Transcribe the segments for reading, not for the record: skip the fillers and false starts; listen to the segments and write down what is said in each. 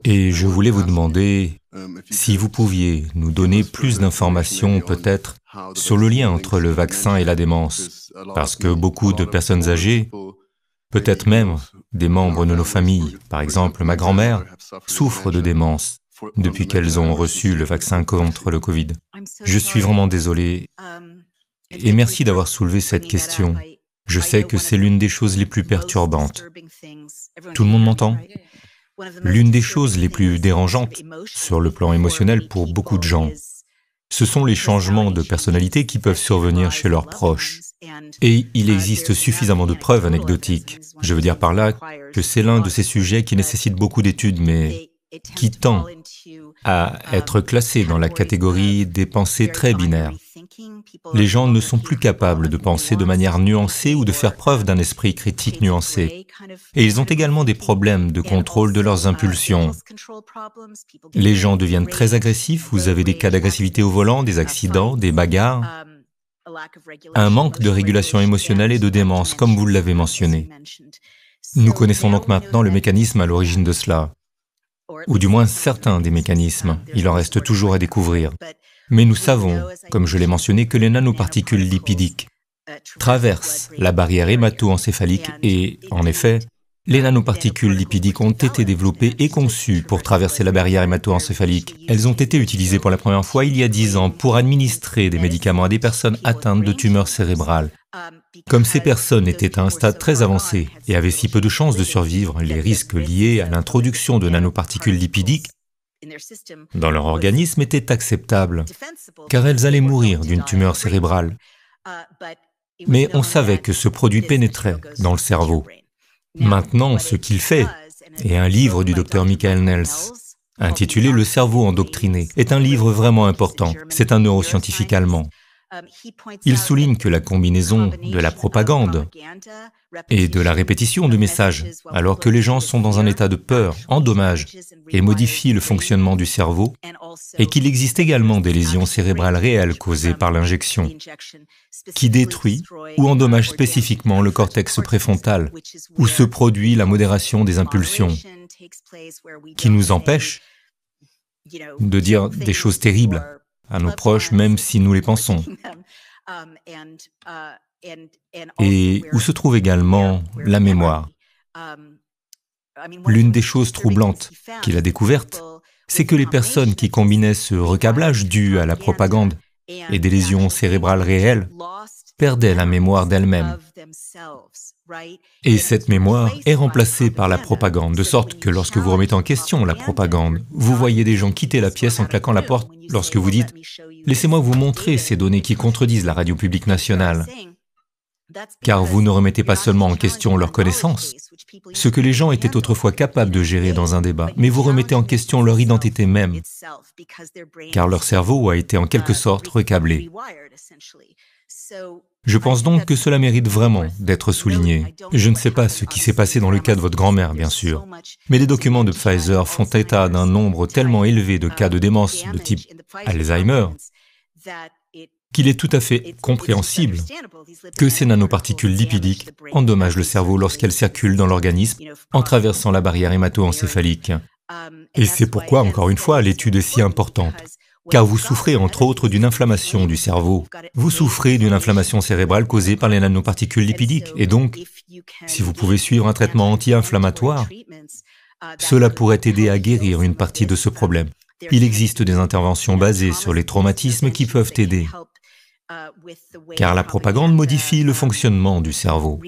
Et je voulais vous demander si vous pouviez nous donner plus d'informations peut-être sur le lien entre le vaccin et la démence, parce que beaucoup de personnes âgées, peut-être même des membres de nos familles, par exemple ma grand-mère, souffrent de démence depuis qu'elles ont reçu le vaccin contre le Covid. Je suis vraiment désolé et merci d'avoir soulevé cette question. Je sais que c'est l'une des choses les plus perturbantes. Tout le monde m'entend ? L'une des choses les plus dérangeantes sur le plan émotionnel pour beaucoup de gens, ce sont les changements de personnalité qui peuvent survenir chez leurs proches. Et il existe suffisamment de preuves anecdotiques. Je veux dire par là que c'est l'un de ces sujets qui nécessite beaucoup d'études, mais qui tend à être classé dans la catégorie des pensées très binaires. Les gens ne sont plus capables de penser de manière nuancée ou de faire preuve d'un esprit critique nuancé. Et ils ont également des problèmes de contrôle de leurs impulsions. Les gens deviennent très agressifs, vous avez des cas d'agressivité au volant, des accidents, des bagarres, un manque de régulation émotionnelle et de démence, comme vous l'avez mentionné. Nous connaissons donc maintenant le mécanisme à l'origine de cela, ou du moins certains des mécanismes, il en reste toujours à découvrir. Mais nous savons, comme je l'ai mentionné, que les nanoparticules lipidiques traversent la barrière hémato-encéphalique et, en effet, les nanoparticules lipidiques ont été développées et conçues pour traverser la barrière hémato-encéphalique. Elles ont été utilisées pour la première fois il y a 10 ans pour administrer des médicaments à des personnes atteintes de tumeurs cérébrales. Comme ces personnes étaient à un stade très avancé et avaient si peu de chances de survivre, les risques liés à l'introduction de nanoparticules lipidiques dans leur organisme étaient acceptables, car elles allaient mourir d'une tumeur cérébrale. Mais on savait que ce produit pénétrait dans le cerveau. Maintenant, ce qu'il fait, et un livre du docteur Michael Nels, intitulé « Le cerveau endoctriné », est un livre vraiment important. C'est un neuroscientifique allemand. Il souligne que la combinaison de la propagande et de la répétition de messages, alors que les gens sont dans un état de peur, endommage et modifie le fonctionnement du cerveau, et qu'il existe également des lésions cérébrales réelles causées par l'injection, qui détruit ou endommage spécifiquement le cortex préfrontal, où se produit la modération des impulsions, qui nous empêche de dire des choses terribles à nos proches, même si nous les pensons. Et où se trouve également la mémoire. L'une des choses troublantes qu'il a découvertes, c'est que les personnes qui combinaient ce recablage dû à la propagande et des lésions cérébrales réelles perdaient la mémoire d'elles-mêmes. Et cette mémoire est remplacée par la propagande, de sorte que lorsque vous remettez en question la propagande, vous voyez des gens quitter la pièce en claquant la porte lorsque vous dites « Laissez-moi vous montrer ces données qui contredisent la radio publique nationale ». Car vous ne remettez pas seulement en question leurs connaissances, ce que les gens étaient autrefois capables de gérer dans un débat, mais vous remettez en question leur identité même, car leur cerveau a été en quelque sorte recablé. Je pense donc que cela mérite vraiment d'être souligné. Je ne sais pas ce qui s'est passé dans le cas de votre grand-mère, bien sûr, mais les documents de Pfizer font état d'un nombre tellement élevé de cas de démence de type Alzheimer qu'il est tout à fait compréhensible que ces nanoparticules lipidiques endommagent le cerveau lorsqu'elles circulent dans l'organisme en traversant la barrière hémato-encéphalique. Et c'est pourquoi, encore une fois, l'étude est si importante. Car vous souffrez entre autres d'une inflammation du cerveau. Vous souffrez d'une inflammation cérébrale causée par les nanoparticules lipidiques. Et donc, si vous pouvez suivre un traitement anti-inflammatoire, cela pourrait aider à guérir une partie de ce problème. Il existe des interventions basées sur les traumatismes qui peuvent aider, car la propagande modifie le fonctionnement du cerveau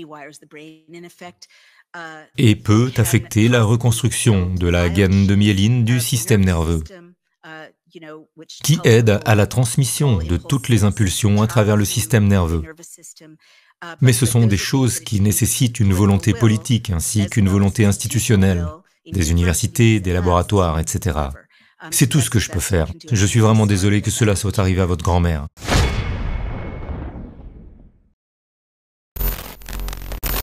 et peut affecter la reconstruction de la gaine de myéline du système nerveux, qui aide à la transmission de toutes les impulsions à travers le système nerveux. Mais ce sont des choses qui nécessitent une volonté politique ainsi qu'une volonté institutionnelle, des universités, des laboratoires, etc. C'est tout ce que je peux faire. Je suis vraiment désolé que cela soit arrivé à votre grand-mère.